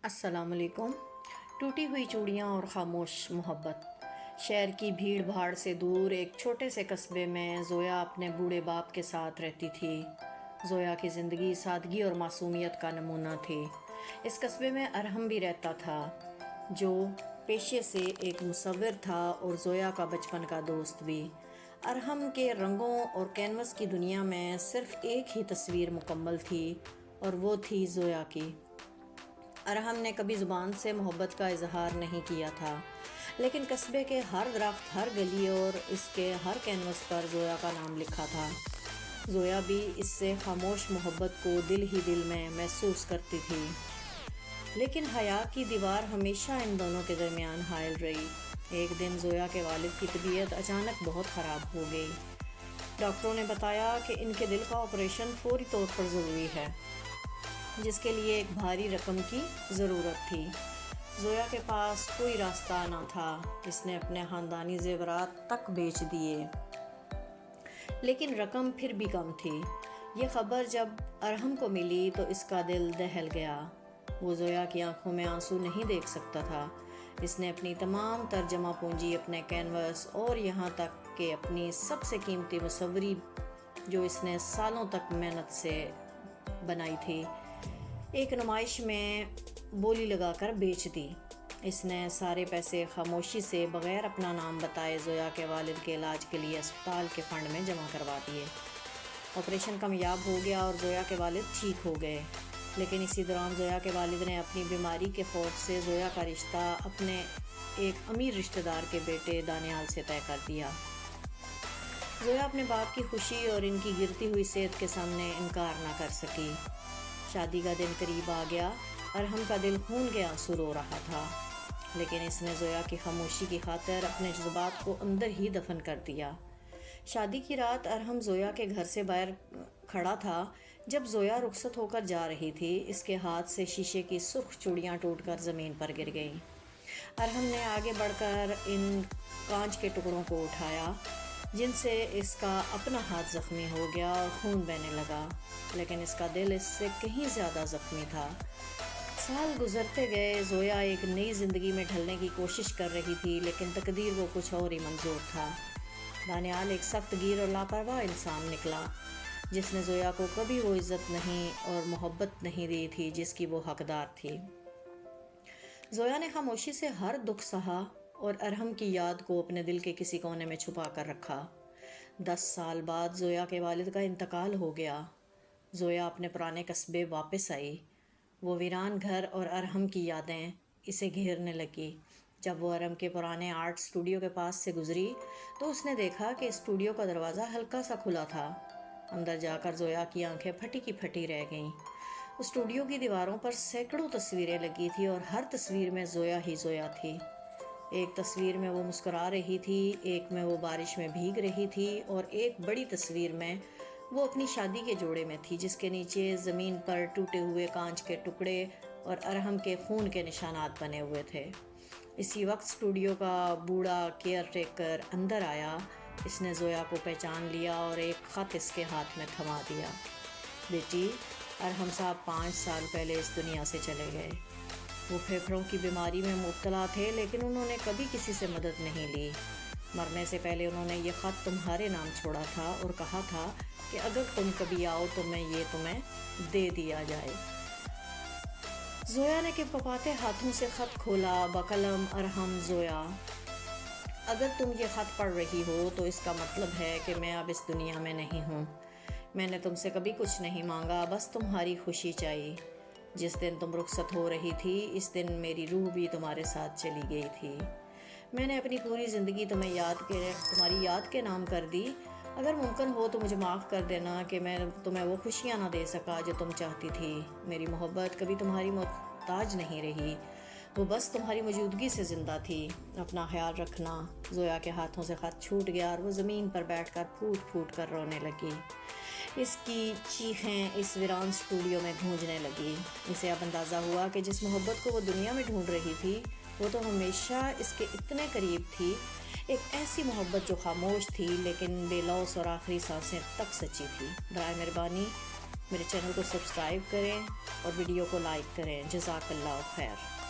السلام علیکم۔ ٹوٹی ہوئی چوڑیاں اور خاموش محبت۔ شہر کی بھیڑ بھاڑ سے دور ایک چھوٹے سے قصبے میں زویا اپنے بوڑھے باپ کے ساتھ رہتی تھی۔ زویا کی زندگی سادگی اور معصومیت کا نمونہ تھی۔ اس قصبے میں ارحم بھی رہتا تھا، جو پیشے سے ایک مصور تھا اور زویا کا بچپن کا دوست بھی۔ ارحم کے رنگوں اور کینوس کی دنیا میں صرف ایک ہی تصویر مکمل تھی، اور وہ تھی زویا کی۔ ارحم نے کبھی زبان سے محبت کا اظہار نہیں کیا تھا، لیکن قصبے کے ہر درخت، ہر گلی اور اس کے ہر کینوس پر زویا کا نام لکھا تھا۔ زویا بھی اس سے خاموش محبت کو دل ہی دل میں محسوس کرتی تھی، لیکن حیا کی دیوار ہمیشہ ان دونوں کے درمیان حائل رہی۔ ایک دن زویا کے والد کی طبیعت اچانک بہت خراب ہو گئی۔ ڈاکٹروں نے بتایا کہ ان کے دل کا آپریشن فوری طور پر ضروری ہے، جس کے لیے ایک بھاری رقم کی ضرورت تھی۔ زویا کے پاس کوئی راستہ نہ تھا۔ اس نے اپنے خاندانی زیورات تک بیچ دیے، لیکن رقم پھر بھی کم تھی۔ یہ خبر جب ارحم کو ملی تو اس کا دل دہل گیا۔ وہ زویا کی آنکھوں میں آنسو نہیں دیکھ سکتا تھا۔ اس نے اپنی تمام تر جمع پونجی، اپنے کینوس اور یہاں تک کہ اپنی سب سے قیمتی مصوری، جو اس نے سالوں تک محنت سے بنائی تھی، ایک نمائش میں بولی لگا کر بیچ دی۔ اس نے سارے پیسے خاموشی سے بغیر اپنا نام بتائے زویا کے والد کے علاج کے لیے اسپتال کے فنڈ میں جمع کروا دیے۔ آپریشن کامیاب ہو گیا اور زویا کے والد ٹھیک ہو گئے، لیکن اسی دوران زویا کے والد نے اپنی بیماری کے خوف سے زویا کا رشتہ اپنے ایک امیر رشتہ دار کے بیٹے دانیال سے طے کر دیا۔ زویا اپنے باپ کی خوشی اور ان کی گرتی ہوئی صحت کے سامنے انکار نہ کر سکی۔ شادی کا دن قریب آ گیا۔ ارحم کا دل خون کے آنسو رو رہا تھا، لیکن اس نے زویا کی خاموشی کی خاطر اپنے جذبات کو اندر ہی دفن کر دیا۔ شادی کی رات ارحم زویا کے گھر سے باہر کھڑا تھا۔ جب زویا رخصت ہو کر جا رہی تھی، اس کے ہاتھ سے شیشے کی سرخ چوڑیاں ٹوٹ کر زمین پر گر گئیں۔ ارحم نے آگے بڑھ کر ان کانچ کے ٹکڑوں کو اٹھایا، جن سے اس کا اپنا ہاتھ زخمی ہو گیا اور خون بہنے لگا، لیکن اس کا دل اس سے کہیں زیادہ زخمی تھا۔ سال گزرتے گئے۔ زویا ایک نئی زندگی میں ڈھلنے کی کوشش کر رہی تھی، لیکن تقدیر وہ کچھ اور ہی منظور تھا۔ دانیال ایک سخت گیر اور لاپرواہ انسان نکلا، جس نے زویا کو کبھی وہ عزت نہیں اور محبت نہیں دی تھی جس کی وہ حقدار تھی۔ زویا نے خاموشی سے ہر دکھ سہا اور ارحم کی یاد کو اپنے دل کے کسی کونے میں چھپا کر رکھا۔ 10 سال بعد زویا کے والد کا انتقال ہو گیا۔ زویا اپنے پرانے قصبے واپس آئی۔ وہ ویران گھر اور ارحم کی یادیں اسے گھیرنے لگی۔ جب وہ ارحم کے پرانے آرٹ اسٹوڈیو کے پاس سے گزری تو اس نے دیکھا کہ اسٹوڈیو کا دروازہ ہلکا سا کھلا تھا۔ اندر جا کر زویا کی آنکھیں پھٹی کی پھٹی رہ گئیں۔ اسٹوڈیو کی دیواروں پر سینکڑوں تصویریں لگی تھی اور ہر تصویر میں زویا ہی زویا تھی۔ ایک تصویر میں وہ مسکرا رہی تھی، ایک میں وہ بارش میں بھیگ رہی تھی، اور ایک بڑی تصویر میں وہ اپنی شادی کے جوڑے میں تھی، جس کے نیچے زمین پر ٹوٹے ہوئے کانچ کے ٹکڑے اور ارحم کے خون کے نشانات بنے ہوئے تھے۔ اسی وقت اسٹوڈیو کا بوڑھا کیئر ٹیکر اندر آیا۔ اس نے زویا کو پہچان لیا اور ایک خط اس کے ہاتھ میں تھما دیا۔ بیٹی، ارحم صاحب 5 سال پہلے اس دنیا سے چلے گئے۔ وہ پھیپھڑوں کی بیماری میں مبتلا تھے، لیکن انہوں نے کبھی کسی سے مدد نہیں لی۔ مرنے سے پہلے انہوں نے یہ خط تمہارے نام چھوڑا تھا اور کہا تھا کہ اگر تم کبھی آؤ تو میں یہ تمہیں دے دیا جائے۔ زویا نے کپکپاتے ہاتھوں سے خط کھولا۔ بقلم ارحم زویا، اگر تم یہ خط پڑھ رہی ہو تو اس کا مطلب ہے کہ میں اب اس دنیا میں نہیں ہوں۔ میں نے تم سے کبھی کچھ نہیں مانگا، بس تمہاری خوشی چاہیے۔ جس دن تم رخصت ہو رہی تھی، اس دن میری روح بھی تمہارے ساتھ چلی گئی تھی۔ میں نے اپنی پوری زندگی تمہاری یاد کے نام کر دی۔ اگر ممکن ہو تو مجھے معاف کر دینا کہ میں تمہیں وہ خوشیاں نہ دے سکا جو تم چاہتی تھی۔ میری محبت کبھی تمہاری محتاج نہیں رہی، وہ بس تمہاری موجودگی سے زندہ تھی۔ اپنا خیال رکھنا۔ زویا کے ہاتھوں سے خط چھوٹ گیا اور وہ زمین پر بیٹھ کر پھوٹ پھوٹ کر رونے لگی۔ اس کی چیخیں اس ویران اسٹوڈیو میں گونجنے لگی۔ اسے اب اندازہ ہوا کہ جس محبت کو وہ دنیا میں ڈھونڈ رہی تھی، وہ تو ہمیشہ اس کے اتنے قریب تھی۔ ایک ایسی محبت جو خاموش تھی، لیکن بے لوث اور آخری سانسیں تک سچی تھی۔ برائے مہربانی میرے چینل کو سبسکرائب کریں اور ویڈیو کو لائک کریں. جزاک اللہ خیر.